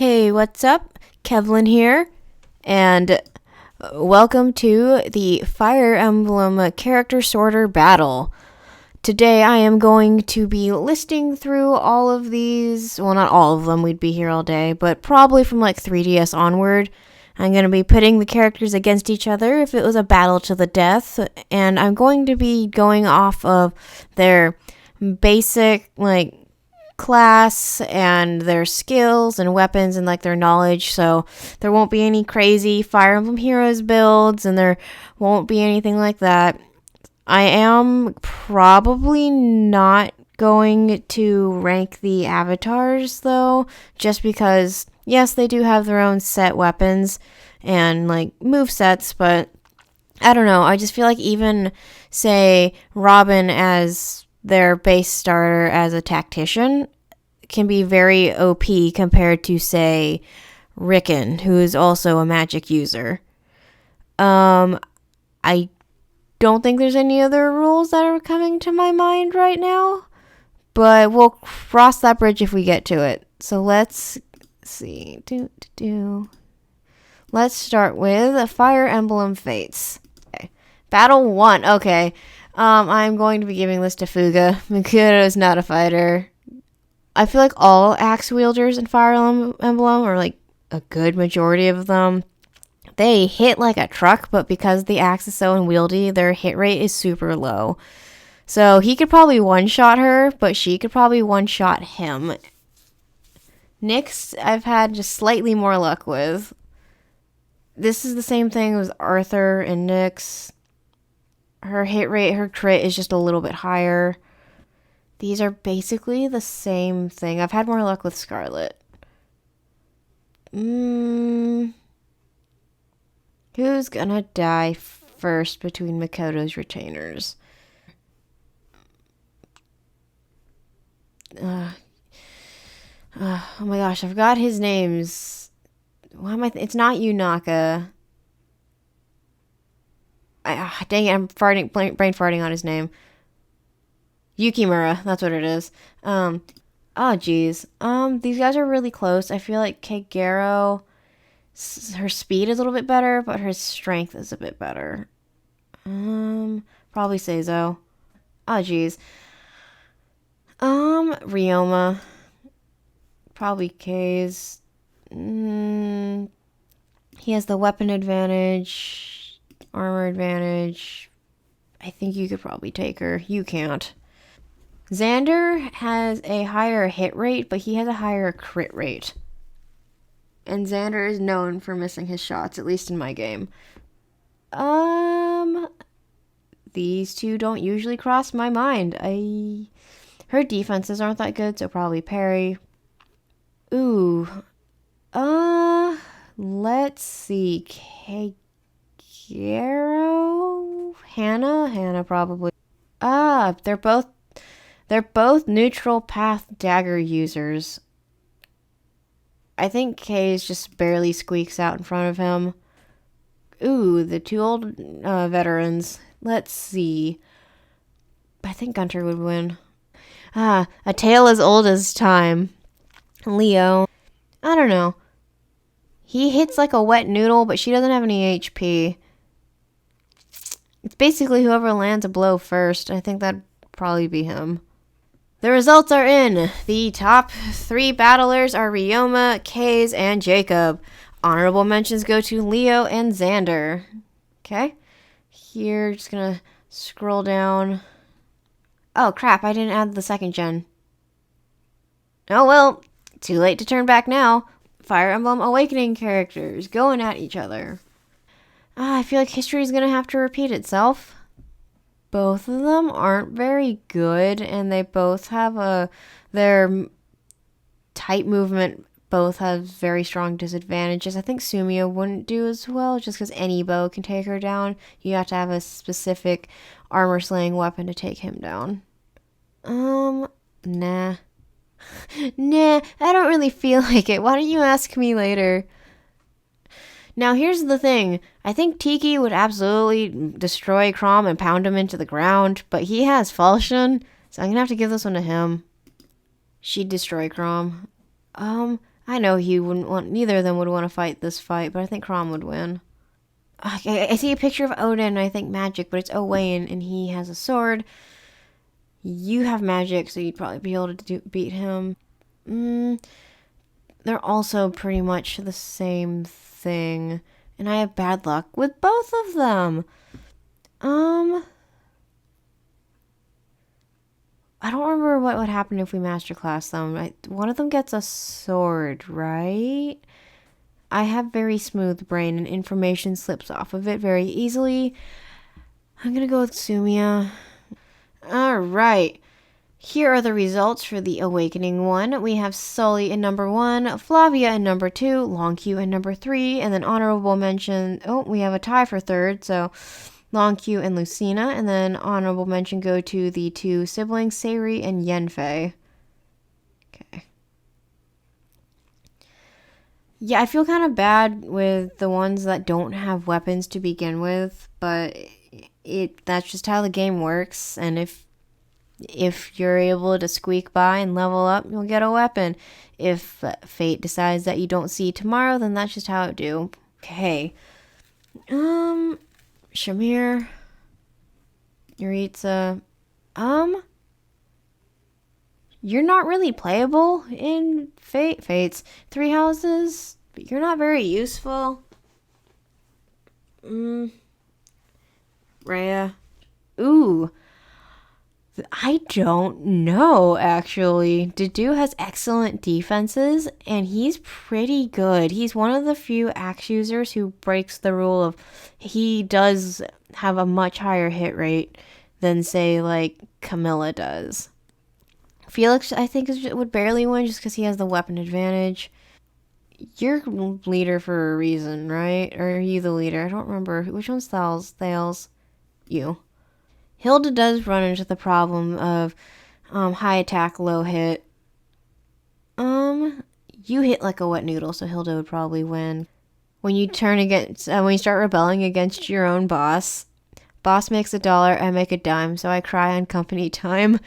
Hey, what's up? Kevlin here, and welcome to the Fire Emblem character sorter battle. Today I am going to be listing through all of these, well, not all of them, we'd be here all day, but probably from like 3DS onward. I'm going to be pitting the characters against each other if it was a battle to the death, and I'm going to be going off of their basic, class and their skills and weapons and their knowledge, so there won't be any crazy Fire Emblem Heroes builds and there won't be anything like that. I am probably not going to rank the avatars though, just because yes, they do have their own set weapons and move sets, but I don't know, I just feel like even say Robin as their base starter as a tactician can be very OP compared to, say, Rickon, who is also a magic user. I don't think there's any other rules that are coming to my mind right now, but we'll cross that bridge if we get to it. So let's see. Let's start with Fire Emblem Fates. Okay. Battle 1. Okay. I'm going to be giving this to Fuga. Mikuro is not a fighter. I feel like all axe wielders in Fire Emblem, or a good majority of them, they hit like a truck, but because the axe is so unwieldy, their hit rate is super low. So he could probably one-shot her, but she could probably one-shot him. Nyx, I've had just slightly more luck with. This is the same thing with Arthur and Nyx. Her hit rate, her crit is just a little bit higher. These are basically the same thing. I've had more luck with Scarlet. Who's gonna die first between Makoto's retainers? Oh my gosh, I've got his names. Why am I? It's not Yunaka. Dang it, I'm brain farting on his name. Yukimura, that's what it is. Geez. These guys are really close. I feel like Kagero, her speed is a little bit better, but her strength is a bit better. Probably Seizo. Geez. Ryoma. Probably K's. He has the weapon advantage, armor advantage. I think you could probably take her. You can't. Xander has a higher hit rate, but he has a higher crit rate. And Xander is known for missing his shots, at least in my game. These two don't usually cross my mind. Her defenses aren't that good, so probably parry. Ooh. Let's see. Kagero? Hannah probably. They're both neutral path dagger users. I think Kay's just barely squeaks out in front of him. Ooh, the two old veterans. Let's see. I think Gunter would win. A tale as old as time. Leo. I don't know. He hits like a wet noodle, but she doesn't have any HP. It's basically whoever lands a blow first. I think that'd probably be him. The results are in. The top 3 battlers are Ryoma, Kaze, and Jacob. Honorable mentions go to Leo and Xander. Okay. Here, just gonna scroll down. Oh, crap. I didn't add the second gen. Oh, well. Too late to turn back now. Fire Emblem Awakening characters going at each other. I feel like history is gonna have to repeat itself. Both of them aren't very good, and they both have their type movement both have very strong disadvantages. I think Sumio wouldn't do as well, just because any bow can take her down. You have to have a specific armor-slaying weapon to take him down. Nah. Nah, I don't really feel like it. Why don't you ask me later? Now, here's the thing. I think Tiki would absolutely destroy Chrom and pound him into the ground, but he has Falchion, so I'm going to have to give this one to him. She'd destroy Chrom. I I know he wouldn't want, neither of them would want to fight this fight, but I think Crom would win. I see a picture of Odin, and I think magic, but it's Owain, and he has a sword. You have magic, so you'd probably be able to beat him. They're also pretty much the same thing, and I have bad luck with both of them. I don't remember what would happen if we masterclass them. One of them gets a sword, right? I have very smooth brain and information slips off of it very easily. I'm gonna go with Sumia. Alright. Here are the results for the Awakening one. We have Sully in number 1, Flavia in number 2, Longq in number 3, and then honorable mention. Oh, we have a tie for third, so Longq and Lucina, and then honorable mention go to the 2 siblings, Sayri and Yenfei. Okay. Yeah, I feel kind of bad with the ones that don't have weapons to begin with, but that's just how the game works, and if you're able to squeak by and level up, you'll get a weapon. If fate decides that you don't see tomorrow, then that's just how it do. Okay. Shamir. Yuritsa. You're not really playable in Fate's 3 houses, but you're not very useful. Rhea. Ooh. I don't know, actually. Dedue has excellent defenses, and he's pretty good. He's one of the few axe users who breaks the rule of he does have a much higher hit rate than, say, like, Camilla does. Felix, I think, would barely win just because he has the weapon advantage. You're leader for a reason, right? Or are you the leader? I don't remember. Which one's Thales? You. Hilda does run into the problem of high attack, low hit. You hit like a wet noodle, so Hilda would probably win. When you when you start rebelling against your own boss, boss makes $1, I make a dime, so I cry on company time.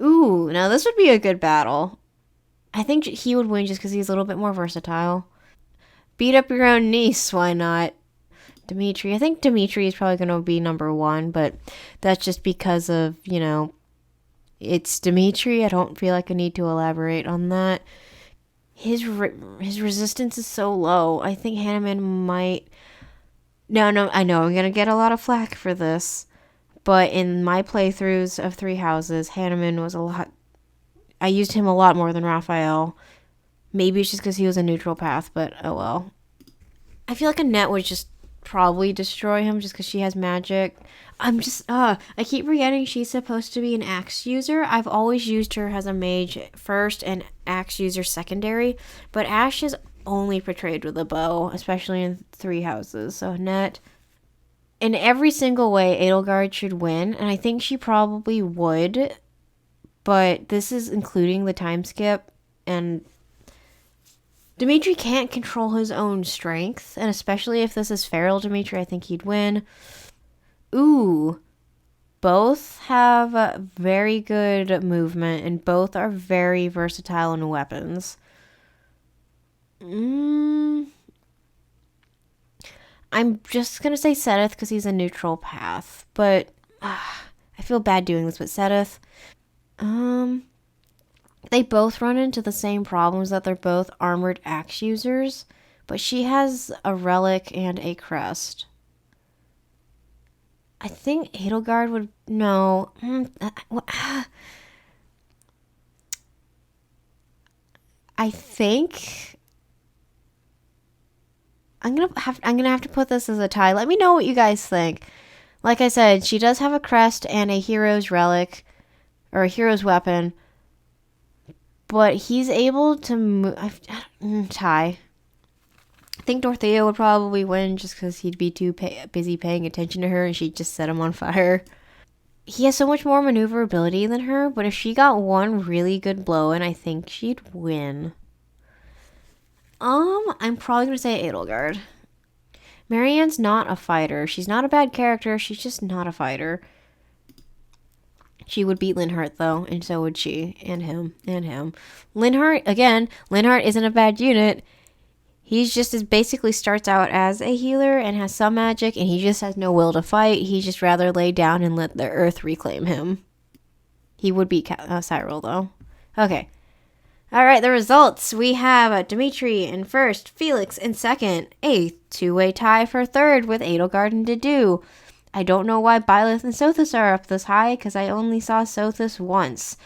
Ooh, now this would be a good battle. I think he would win just because he's a little bit more versatile. Beat up your own niece, why not? Dimitri. I think Dimitri is probably going to be number 1, but that's just because of, it's Dimitri. I don't feel like I need to elaborate on that. His resistance is so low. I think Hanneman might... No, I know I'm going to get a lot of flack for this, but in my playthroughs of 3 houses, Hanneman was a lot... I used him a lot more than Raphael. Maybe it's just because he was a neutral path, but oh well. I feel like Annette would just probably destroy him just because she has magic. I keep forgetting she's supposed to be an axe user. I've always used her as a mage first and axe user secondary, but Ash is only portrayed with a bow, especially in 3 houses. So Annette, in every single way, Edelgard should win, and I think she probably would, but this is including the time skip, and Dimitri can't control his own strength, and especially if this is feral Dimitri, I think he'd win. Ooh. Both have very good movement, and both are very versatile in weapons. I'm just going to say Seth because he's a neutral path, but I feel bad doing this with Seth. They both run into the same problems that they're both armored axe users, but she has a relic and a crest. I think Edelgard would... No. I think... I'm gonna have to put this as a tie. Let me know what you guys think. Like I said, she does have a crest and a hero's relic, or a hero's weapon, but he's able to move... tie. I think Dorothea would probably win just because he'd be too busy paying attention to her and she'd just set him on fire. He has so much more maneuverability than her, but if she got one really good blow in, I think she'd win. I'm probably going to say Edelgard. Marianne's not a fighter. She's not a bad character. She's just not a fighter. She would beat Linhardt, though, and so would she, and him, and him. Linhardt isn't a bad unit. He's just basically starts out as a healer and has some magic, and he just has no will to fight. He'd just rather lay down and let the earth reclaim him. He would beat Cyril, though. Okay. All right, the results. We have Dimitri in first, Felix in second, a two-way tie for third with Edelgard and Dedue. I don't know why Byleth and Sothis are up this high, because I only saw Sothis once.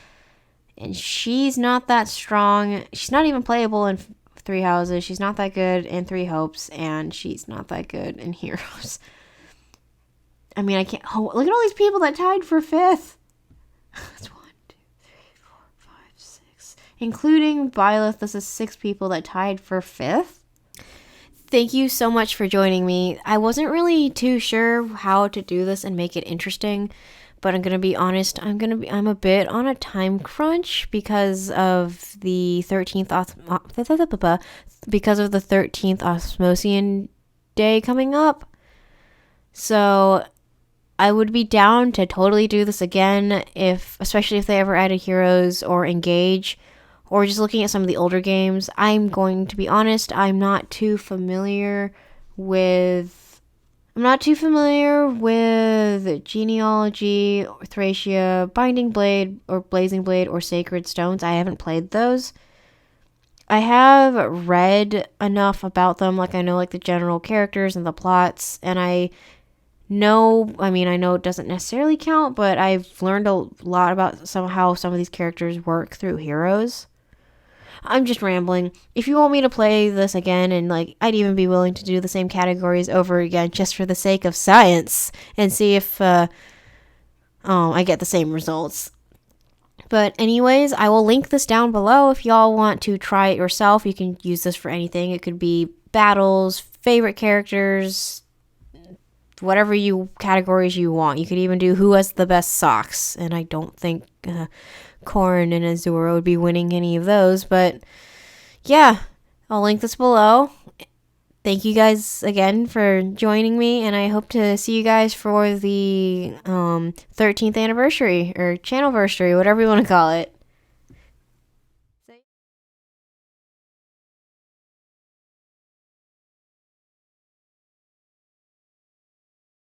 And she's not that strong. She's not even playable in Three Houses. She's not that good in Three Hopes, and she's not that good in Heroes. I mean, I can't... Oh, look at all these people that tied for fifth. That's 1, 2, 3, 4, 5, 6. Including Byleth, this is 6 people that tied for fifth. Thank you so much for joining me. I wasn't really too sure how to do this and make it interesting, but I'm going to be honest, I'm a bit on a time crunch because of the 13th Osmosian day coming up. So I would be down to totally do this again, especially if they ever added Heroes or Engage, or just looking at some of the older games. I'm going to be honest, I'm not too familiar with Genealogy, or Thracia, Binding Blade, or Blazing Blade, or Sacred Stones. I haven't played those. I have read enough about them, like I know like the general characters and the plots, and I know it doesn't necessarily count, but I've learned a lot about how some of these characters work through Heroes. I'm just rambling. If you want me to play this again, and like I'd even be willing to do the same categories over again just for the sake of science and see if I get the same results. But anyways, I will link this down below if y'all want to try it yourself. You can use this for anything. It could be battles, favorite characters, whatever categories you want. You could even do who has the best socks, and I don't think Korn and Azura would be winning any of those, but yeah, I'll link this below. Thank you guys again for joining me, and I hope to see you guys for the 13th anniversary or channelversary, whatever you want to call it.